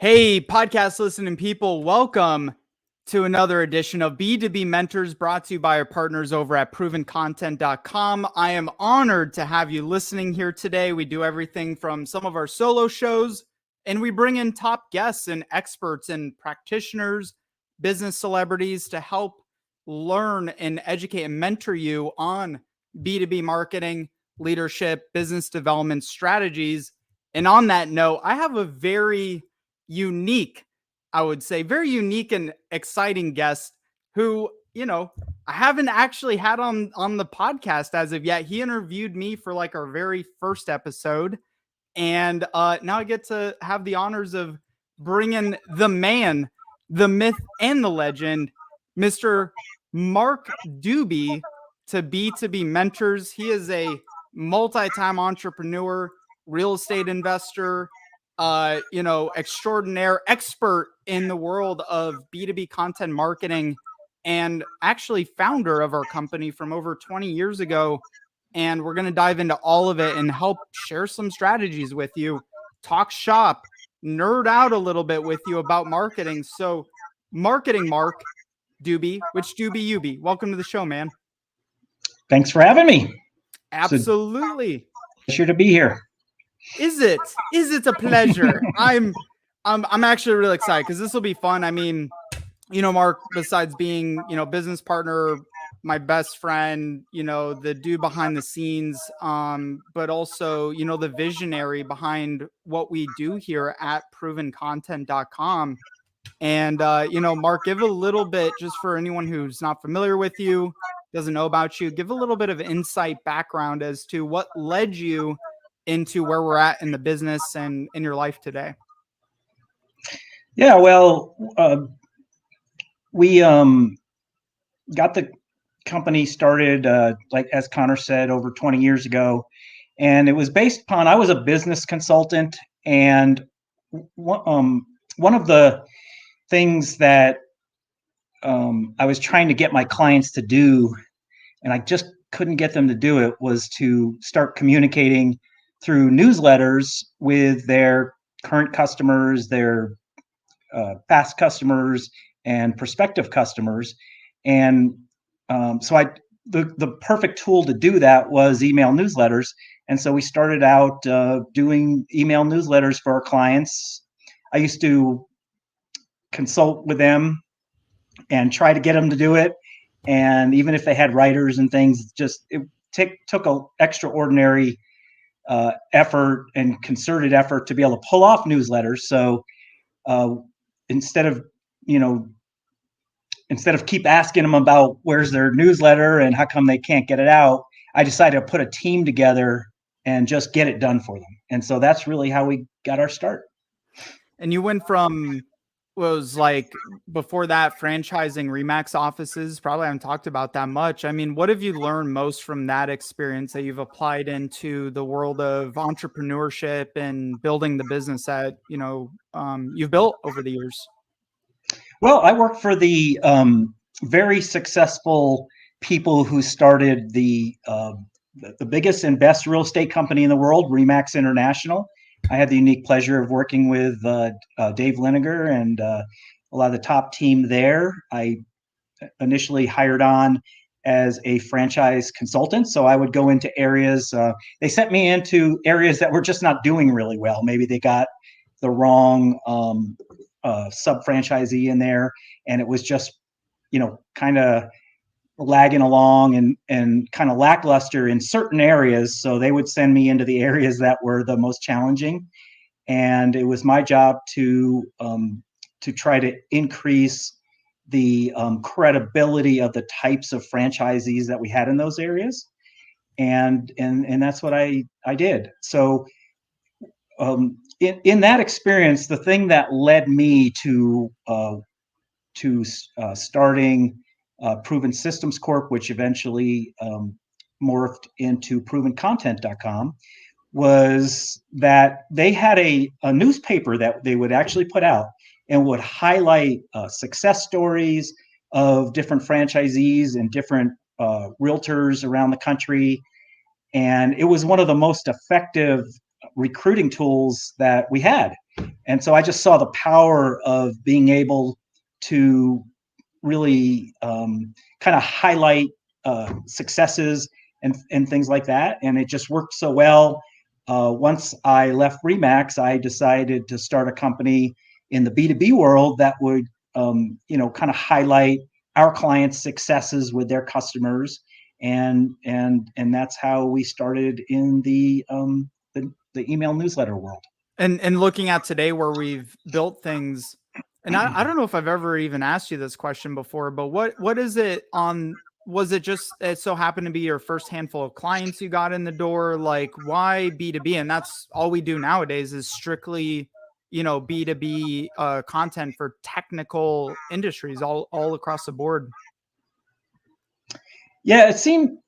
Hey, podcast listening people, welcome to another edition of B2B Mentors brought to you by our partners over at ProvenContent.com. I am honored to have you listening here today. We do everything from some of our solo shows, and we bring in top guests and experts and practitioners, business celebrities to help learn and educate and mentor you on B2B marketing, leadership, business development strategies. And on that note, I have a very unique and exciting guest who, I haven't actually had on the podcast as of yet. He interviewed me for like our very first episode. And now I get to have the honors of bringing the man, the myth, and the legend, Mr. Marc Dube, to B2B Mentors. He is a multi-time entrepreneur, real estate investor, extraordinaire expert in the world of B2B content marketing, and actually founder of our company from over 20 years ago. And we're going to dive into all of it and help share some strategies with you, talk shop, nerd out a little bit with you about marketing. So marketing, Marc Dube, which Dube you be? Welcome to the show, man. Thanks for having me. Absolutely. Pleasure to be here. Is it a pleasure? I'm actually really excited because this will be fun. I mean, Marc, besides being, business partner, my best friend, the dude behind the scenes, but also, the visionary behind what we do here at ProvenContent.com. And, Marc, give a little bit, just for anyone who's not familiar with you, doesn't know about you, give a little bit of insight background as to what led you into where we're at in the business and in your life today. Yeah, well, we got the company started, like as Connor said, over 20 years ago. And it was based upon, I was a business consultant. And one of the things that I was trying to get my clients to do, and I just couldn't get them to do it, was to start communicating through newsletters with their current customers, their past customers, and prospective customers. And so the perfect tool to do that was email newsletters. And so we started out doing email newsletters for our clients. I used to consult with them and try to get them to do it. And even if they had writers and things, it took an extraordinary effort and concerted effort to be able to pull off newsletters. So instead of keep asking them about where's their newsletter and how come they can't get it out, I decided to put a team together and just get it done for them. And so that's really how we got our start. And you went from, was like before that, franchising Remax offices. Probably haven't talked about that much. I mean, what have you learned most from that experience that you've applied into the world of entrepreneurship and building the business that, you've built over the years? Well, I work for the very successful people who started the biggest and best real estate company in the world, Remax International. I had the unique pleasure of working with Dave Liniger and a lot of the top team there. I initially hired on as a franchise consultant, so I would go into areas. They sent me into areas that were just not doing really well. Maybe they got the wrong sub-franchisee in there, and it was just, kind of lagging along and kind of lackluster in certain areas. So they would send me into the areas that were the most challenging. And it was my job to try to increase the credibility of the types of franchisees that we had in those areas. And that's what I did. So in that experience, the thing that led me to starting Proven Systems Corp, which eventually morphed into ProvenContent.com, was that they had a newspaper that they would actually put out and would highlight success stories of different franchisees and different realtors around the country. And it was one of the most effective recruiting tools that we had. And so I just saw the power of being able to really kind of highlight successes and things like that. And it just worked so well. Once I left Remax, I decided to start a company in the B2B world that would, kind of highlight our clients' successes with their customers. And that's how we started in the email newsletter world. And looking at today where we've built things, and I don't know if I've ever even asked you this question before, but what is it on? Was it just it so happened to be your first handful of clients you got in the door? Like, why B2B? And that's all we do nowadays is strictly, B2B content for technical industries all across the board. Yeah, it seemed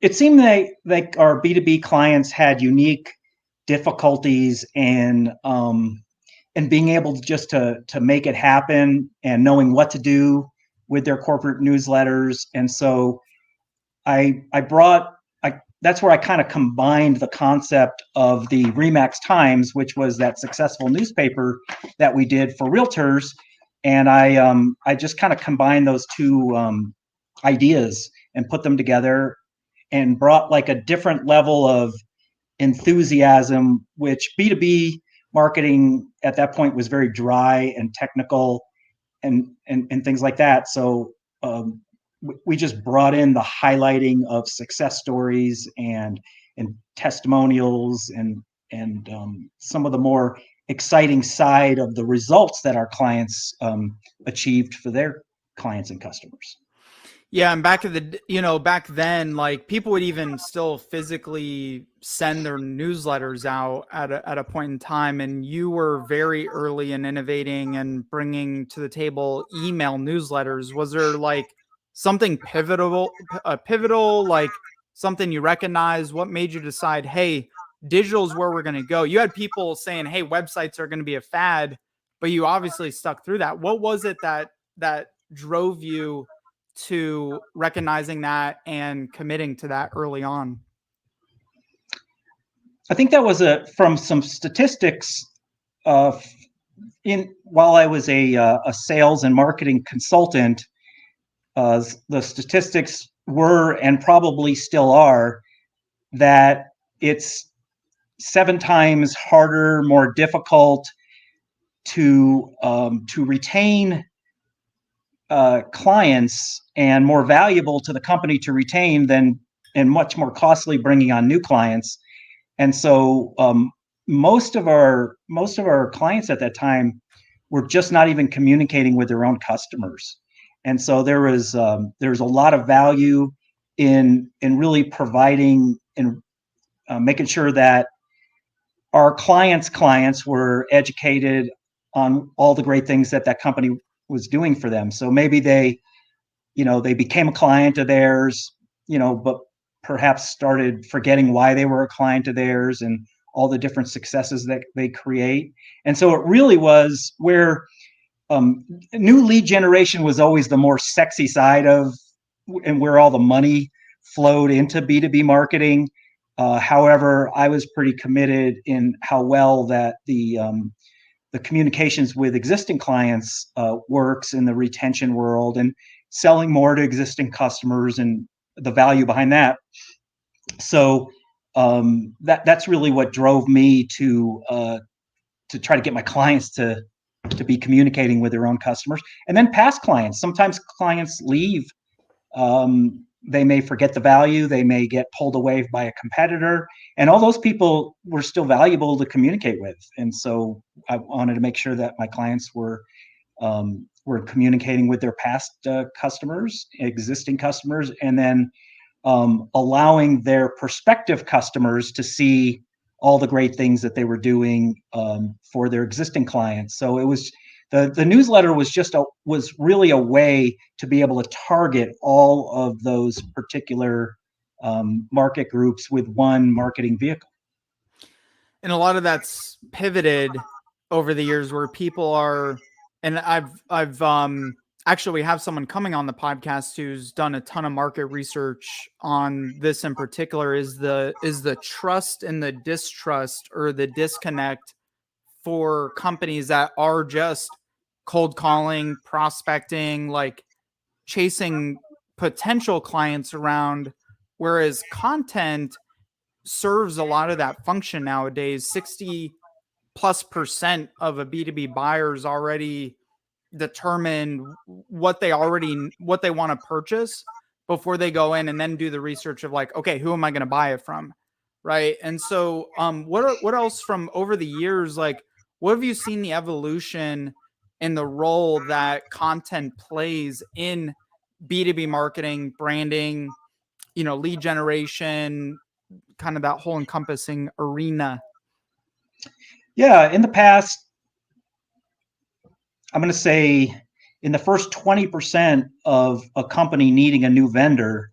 like our B2B clients had unique difficulties in being able to just to make it happen and knowing what to do with their corporate newsletters. And so that's where I kind of combined the concept of the Remax Times, which was that successful newspaper that we did for realtors. And I just kind of combined those two ideas and put them together and brought like a different level of enthusiasm, which B2B marketing at that point was very dry and technical and things like that. So we just brought in the highlighting of success stories and testimonials and some of the more exciting side of the results that our clients achieved for their clients and customers. Yeah, and back then, like people would even still physically send their newsletters out at a point in time, and you were very early in innovating and bringing to the table email newsletters. Was there like something pivotal, like something you recognize? What made you decide, hey, digital is where we're going to go? You had people saying, hey, websites are going to be a fad, but you obviously stuck through that. What was it that drove you to recognizing that and committing to that early on? I think that was from some statistics. While I was a sales and marketing consultant, the statistics were and probably still are that it's 7 times harder, more difficult to retain clients and more valuable to the company to retain than and much more costly bringing on new clients. And so most of our clients at that time were just not even communicating with their own customers. And so there was a lot of value in really providing and making sure that our clients were educated on all the great things that company was doing for them. So maybe they became a client of theirs, but perhaps started forgetting why they were a client of theirs and all the different successes that they create. And so it really was where new lead generation was always the more sexy side of, and where all the money flowed into B2B marketing. However, I was pretty committed in how well that the communications with existing clients works in the retention world and selling more to existing customers and the value behind that. So that's really what drove me to try to get my clients to be communicating with their own customers, and then past clients. Sometimes clients leave. They may forget the value. They may get pulled away by a competitor, and all those people were still valuable to communicate with. And so I wanted to make sure that my clients were communicating with their past customers, existing customers, and then allowing their prospective customers to see all the great things that they were doing for their existing clients. So it was the newsletter was really a way to be able to target all of those particular market groups with one marketing vehicle. And a lot of that's pivoted over the years where people are, and I've actually, we have someone coming on the podcast who's done a ton of market research on this in particular, is the trust and the distrust or the disconnect for companies that are just cold calling, prospecting, like chasing potential clients around, whereas content serves a lot of that function nowadays. 60+% of a B2B buyers already determine what they want to purchase before they go in and then do the research of like, okay, who am I going to buy it from? Right. And so what else from over the years, like what have you seen the evolution in the role that content plays in B2B marketing, branding, lead generation, kind of that whole encompassing arena? Yeah, in the past, I'm going to say in the first 20% of a company needing a new vendor,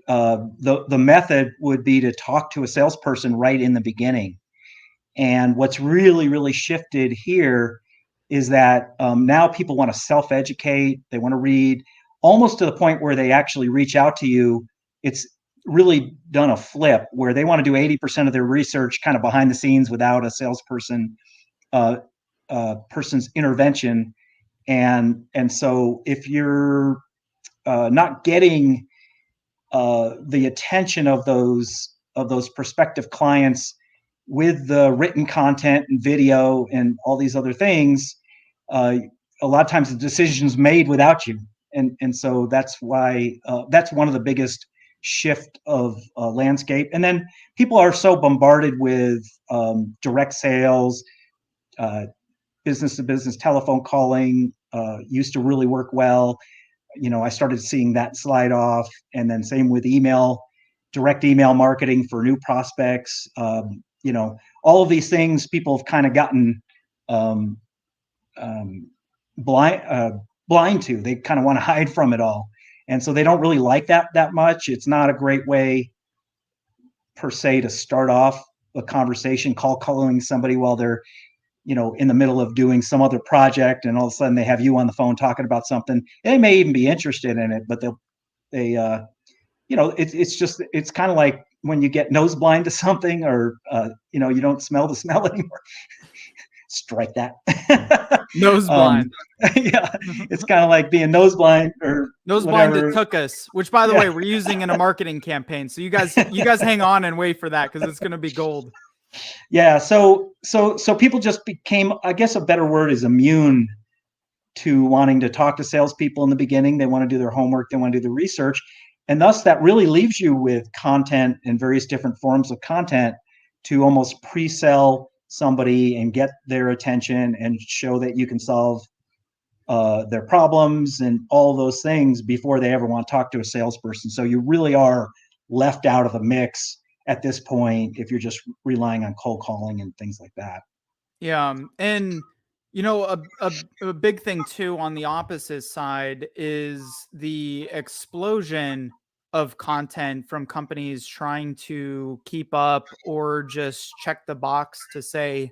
the method would be to talk to a salesperson right in the beginning. And what's really shifted here is that now people want to self-educate. They want to read almost to the point where they actually reach out to you. It's really done a flip where they want to do 80% of their research kind of behind the scenes without a salesperson person's intervention. And so if you're not getting the attention of those prospective clients with the written content and video and all these other things, a lot of times the decision's made without you. And so that's why that's one of the biggest shift of landscape. And then people are so bombarded with direct sales, business to business telephone calling used to really work well. I started seeing that slide off, and then same with email, direct email marketing for new prospects. All of these things people have kind of gotten blind to. They kind of want to hide from it all, and so they don't really like that much. It's not a great way per se to start off a conversation, calling somebody while they're in the middle of doing some other project, and all of a sudden they have you on the phone talking about something. They may even be interested in it, but it's kind of like when you get nose blind to something, or you don't smell the smell anymore. Strike that. Nose blind. Yeah, it's kind of like being nose blind or nose blind to took us, which by the way we're using in a marketing campaign. So you guys hang on and wait for that, because it's going to be gold. Yeah, so people just became, I guess a better word is immune to wanting to talk to salespeople in the beginning. They want to do their homework, they want to do the research, and thus that really leaves you with content and various different forms of content to almost pre-sell somebody and get their attention and show that you can solve their problems and all those things before they ever want to talk to a salesperson. So you really are left out of the mix at this point if you're just relying on cold calling and things like that. Yeah. And a big thing too on the opposite side is the explosion of content from companies trying to keep up or just check the box to say,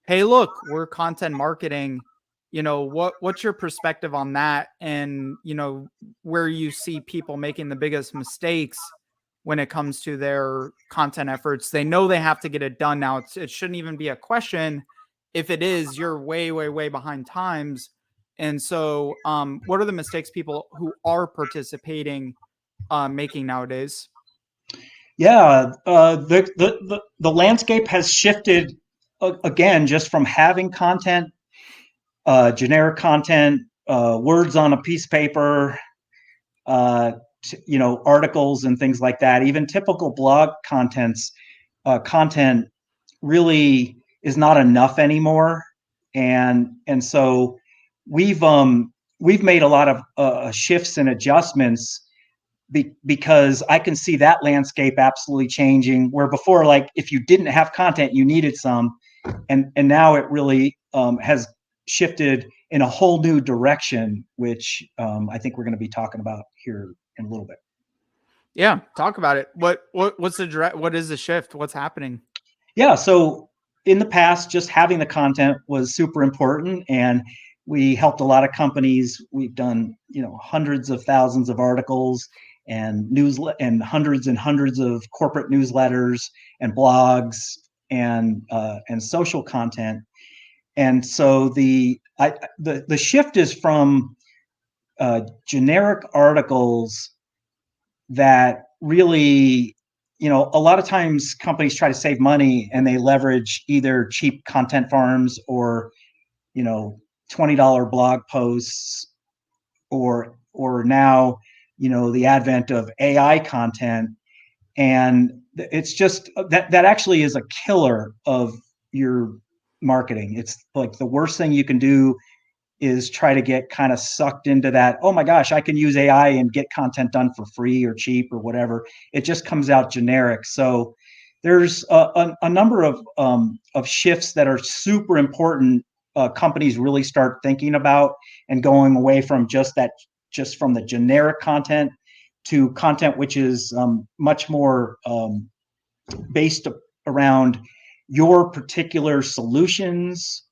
hey, look, we're content marketing. What's your perspective on that? And where you see people making the biggest mistakes when it comes to their content efforts. They know they have to get it done now. It shouldn't even be a question. If it is, you're way behind times. And so what are the mistakes people who are participating making nowadays? Yeah, the landscape has shifted again, just from having content, generic content, words on a piece of paper, articles and things like that. Even typical blog content really is not enough anymore, and so we've made a lot of shifts and adjustments because I can see that landscape absolutely changing. Where before, like if you didn't have content, you needed some, and now it really has shifted in a whole new direction, which I think we're going to be talking about here in a little bit. Yeah, talk about it. What's what is the shift? What's happening? Yeah, so in the past, just having the content was super important, and we helped a lot of companies. We've done hundreds of thousands of articles and hundreds of corporate newsletters and blogs and social content. And so the shift is from generic articles that really, a lot of times companies try to save money and they leverage either cheap content farms or, $20 blog posts, or now, the advent of AI content. And it's just that actually is a killer of your marketing. It's like the worst thing you can do is try to get kind of sucked into that. Oh my gosh, I can use AI and get content done for free or cheap or whatever. It just comes out generic. So there's a number of shifts that are super important. Companies really start thinking about and going away from just from the generic content to content which is much more based around your particular solutions,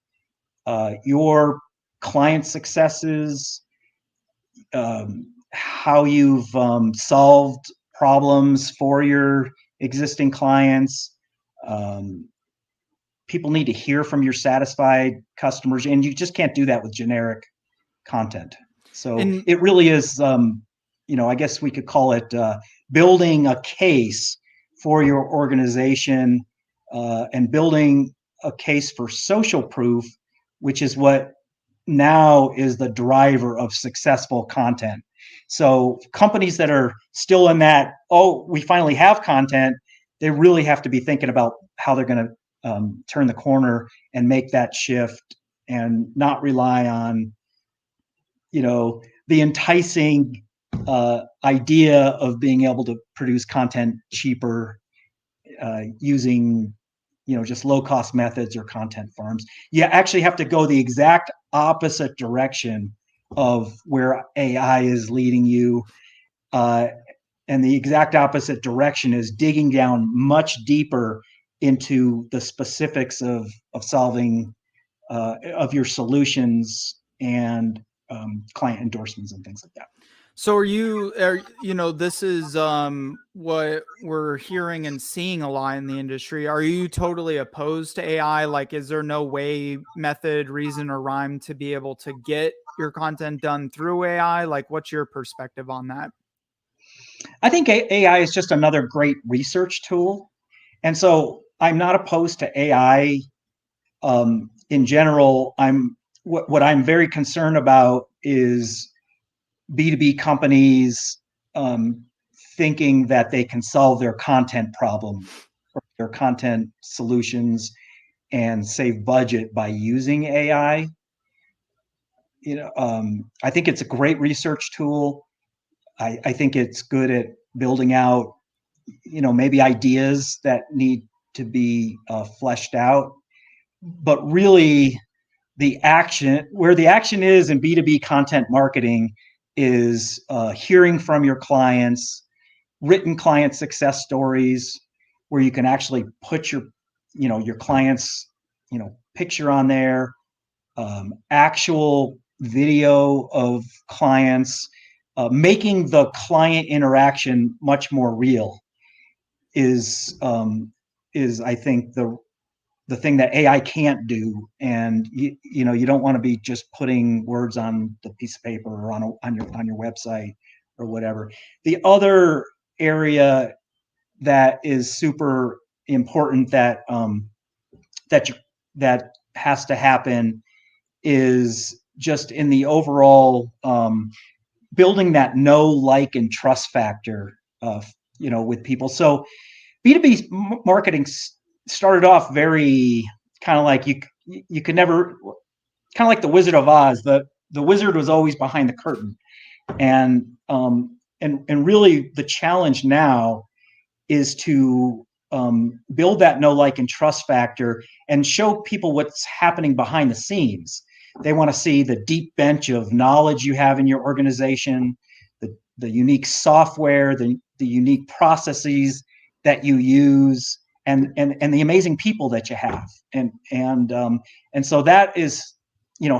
your client successes, how you've solved problems for your existing clients. People need to hear from your satisfied customers, and you just can't do that with generic content. So it really is, I guess we could call it building a case for your organization and building a case for social proof, which is what now is the driver of successful content. So companies that are still in that, oh, we finally have content, they really have to be thinking about how they're going to turn the corner and make that shift and not rely on, the enticing idea of being able to produce content cheaper using, just low cost methods or content farms. You actually have to go the exact opposite direction of where AI is leading you. And the exact opposite direction is digging down much deeper into the specifics of solving of your solutions and client endorsements and things like that. So this is what we're hearing and seeing a lot in the industry. Are you totally opposed to AI? Like, is there no way, method, reason, or rhyme to be able to get your content done through AI? Like, what's your perspective on that? I think AI is just another great research tool. And so I'm not opposed to AI in general. What I'm very concerned about is B2B companies thinking that they can solve their content problem or their content solutions and save budget by using AI. I think it's a great research tool. I think it's good at building out, maybe ideas that need to be fleshed out. But really, where the action is in B2B content marketing is hearing from your clients, written client success stories, where you can actually put your client's, picture on there, actual video of clients, making the client interaction much more real is I think the thing that AI can't do. And you don't want to be just putting words on the piece of paper or on your website or whatever. The other area that is super important that has to happen is just in the overall building that know, like, and trust factor with people. So B2B marketing started off very kind of like you could never, kind of like the Wizard of Oz. The wizard was always behind the curtain, and really the challenge now is to build that know, like, and trust factor and show people what's happening behind the scenes. They want to see the deep bench of knowledge you have in your organization, the unique software, the unique processes that you use, and the amazing people that you have. And so that is,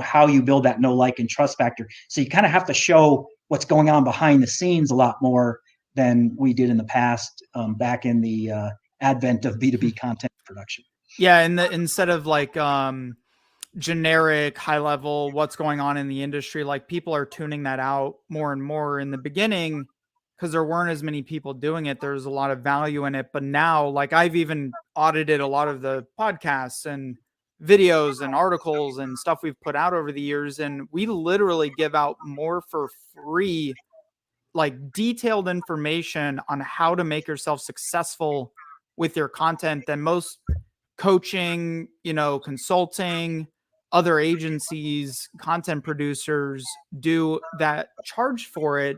how you build that know, like, and trust factor. So you kind of have to show what's going on behind the scenes a lot more than we did in the past, back in the advent of B2B content production. Yeah, and instead of like generic, high level, what's going on in the industry. Like people are tuning that out more and more. In the beginning, because there weren't as many people doing it, there's a lot of value in it. But now, like I've even audited a lot of the podcasts and videos and articles and stuff we've put out over the years, and we literally give out more for free, like detailed information on how to make yourself successful with your content than most coaching, consulting, other agencies, content producers do that charge for it.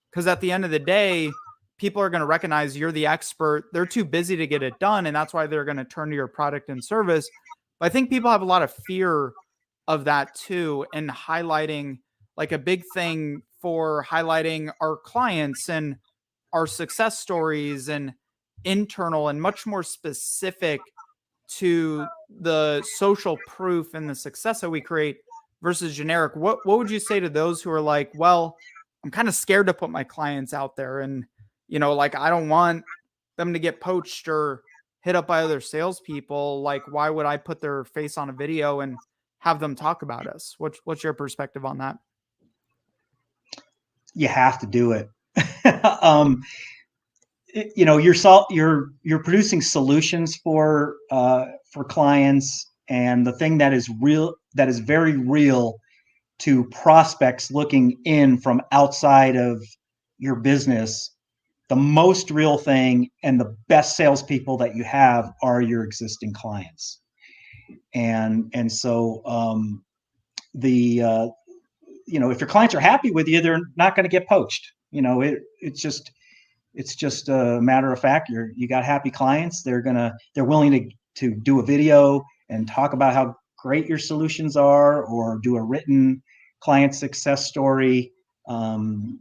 Because at the end of the day, people are going to recognize you're the expert. They're too busy to get it done. And that's why they're going to turn to your product and service. But I think people have a lot of fear of that too. And highlighting, like a big thing for highlighting our clients and our success stories and internal and much more specific to the social proof and the success that we create versus generic. What would you say to those who are like, well, I'm kind of scared to put my clients out there, and like I don't want them to get poached or hit up by other salespeople. Like, why would I put their face on a video and have them talk about us? What's your perspective on that? You have to do it. You're producing solutions for clients, and the thing that is real, that is very real to prospects looking in from outside of your business, the most real thing and the best salespeople that you have are your existing clients. And so if your clients are happy with you, they're not going to get poached. It's just a matter of fact. You got happy clients. They're willing to do a video and talk about how great your solutions are, or do a written client success story. And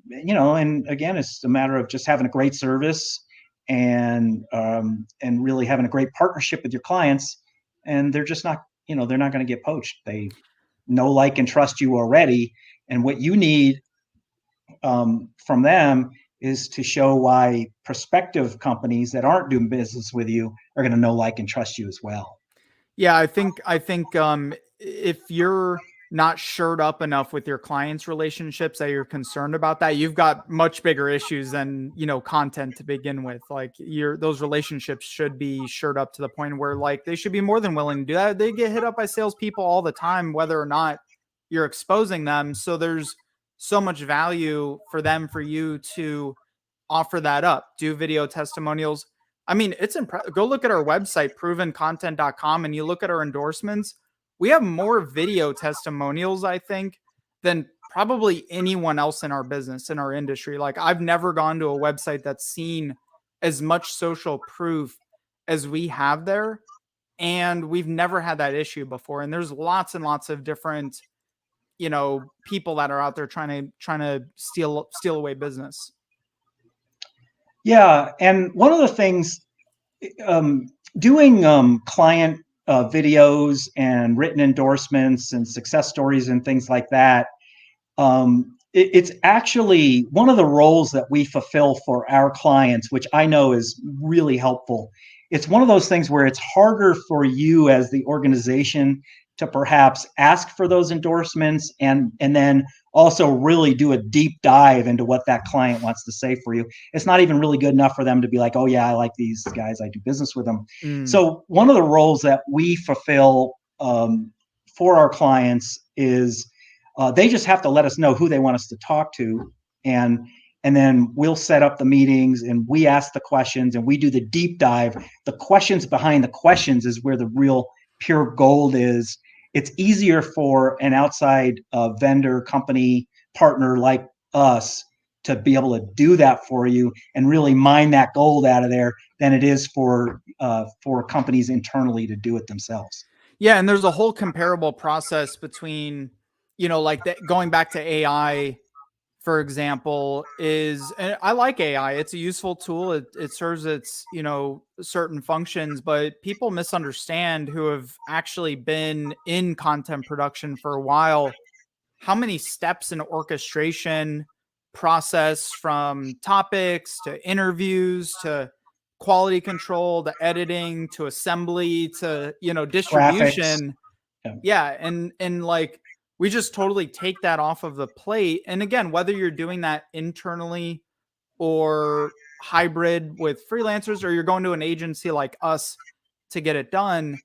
again, it's a matter of just having a great service and really having a great partnership with your clients. And they're just not, they're not going to get poached. They know, like, and trust you already. And what you need from them is to show why prospective companies that aren't doing business with you are going to know, like, and trust you as well. Yeah, I think if you're not shored up enough with your clients' relationships that you're concerned about that, you've got much bigger issues than, content to begin with. Like those relationships should be shored up to the point where like they should be more than willing to do that. They get hit up by salespeople all the time, whether or not you're exposing them. So there's so much value for them, for you to offer that up, do video testimonials. I mean, it's impressive. Go look at our website, ProvenContent.com, and you look at our endorsements. We have more video testimonials, I think, than probably anyone else in our business, in our industry. Like I've never gone to a website that's seen as much social proof as we have there. And we've never had that issue before. And there's lots and lots of different, people that are out there trying to steal away business. Yeah. And one of the things, doing client videos and written endorsements and success stories and things like that, it's actually one of the roles that we fulfill for our clients, which I know is really helpful. It's one of those things where it's harder for you as the organization to perhaps ask for those endorsements and then also really do a deep dive into what that client wants to say for you. It's not even really good enough for them to be like, oh yeah, I like these guys, I do business with them. So one of the roles that we fulfill for our clients is they just have to let us know who they want us to talk to, and then we'll set up the meetings and we ask the questions and we do the deep dive. The questions behind the questions is where the real pure gold is. It's easier for an outside vendor, company, partner like us to be able to do that for you and really mine that gold out of there than it is for companies internally to do it themselves. Yeah, and there's a whole comparable process between, like going back to AI, for example, and I like AI. It's a useful tool. It serves its, certain functions, but people misunderstand, who have actually been in content production for a while, how many steps in orchestration process, from topics to interviews to quality control to editing to assembly to, distribution. Graphics. Yeah. And like, we just totally take that off of the plate. And again, whether you're doing that internally or hybrid with freelancers, or you're going to an agency like us to get it done,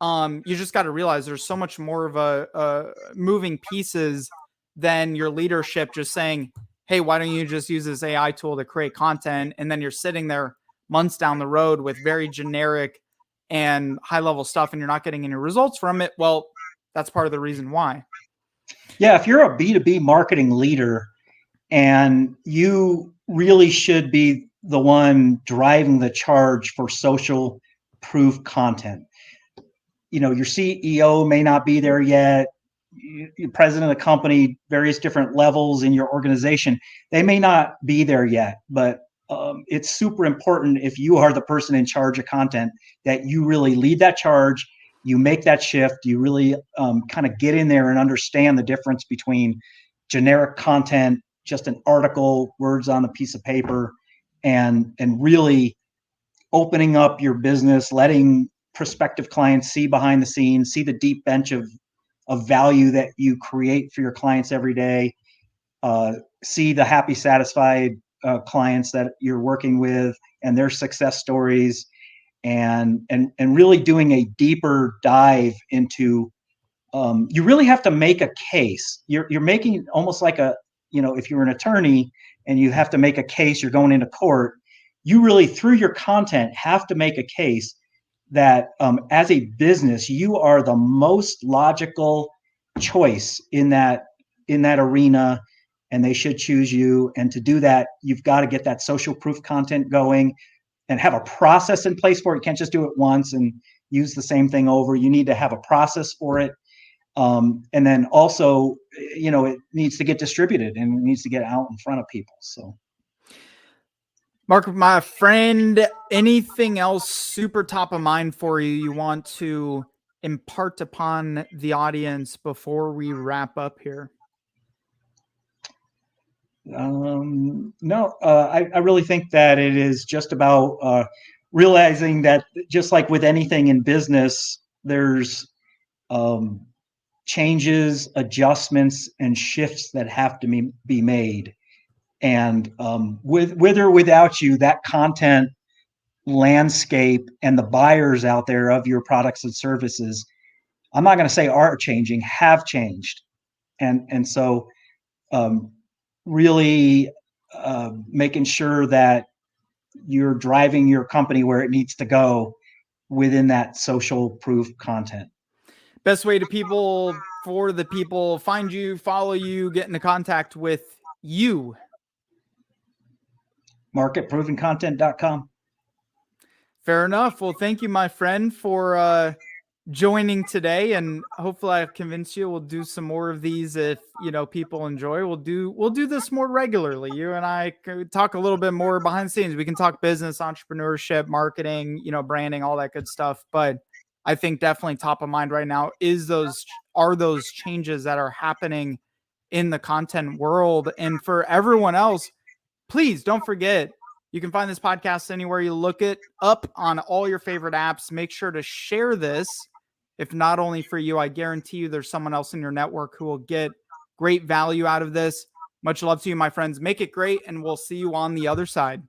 you just got to realize there's so much more of a moving pieces than your leadership just saying, hey, why don't you just use this AI tool to create content? And then you're sitting there months down the road with very generic and high level stuff, and you're not getting any results from it. Well, that's part of the reason why. Yeah, if you're a B2B marketing leader and you really should be the one driving the charge for social proof content. Your CEO may not be there yet. Your president of the company, various different levels in your organization, they may not be there yet, but it's super important if you are the person in charge of content that you really lead that charge, you make that shift, you really kind of get in there and understand the difference between generic content, just an article, words on a piece of paper, and really opening up your business, letting prospective clients see behind the scenes, see the deep bench of value that you create for your clients every day, see the happy, satisfied clients that you're working with and their success stories, and really doing a deeper dive into. You really have to make a case. You're making almost like if you're an attorney and you have to make a case, you're going into court. You really, through your content, have to make a case that as a business, you are the most logical choice in that arena, and they should choose you. And to do that, you've got to get that social proof content going and have a process in place for it. You can't just do it once and use the same thing over. You need to have a process for it. And then also, it needs to get distributed and it needs to get out in front of people. So, Mark, my friend, anything else super top of mind for you want to impart upon the audience before we wrap up here? No, I really think that it is just about realizing that, just like with anything in business, there's changes, adjustments, and shifts that have to be made. And with or without you, that content landscape and the buyers out there of your products and services, I'm not going to say are changing, have changed. And so really making sure that you're driving your company where it needs to go within that social proof content. Best way for the people find you, follow you, get into contact with you? Marc at ProvenContent.com. Fair enough. Well, thank you, my friend, for joining today, and hopefully I've convinced you. We'll do some more of these if people enjoy. We'll do this more regularly. You and I could talk a little bit more behind the scenes. We can talk business, entrepreneurship, marketing, branding, all that good stuff. But I think definitely top of mind right now are those changes that are happening in the content world. And for everyone else, please don't forget, you can find this podcast anywhere you look it up on all your favorite apps. Make sure to share this. If not only for you, I guarantee you there's someone else in your network who will get great value out of this. Much love to you, my friends. Make it great, and we'll see you on the other side.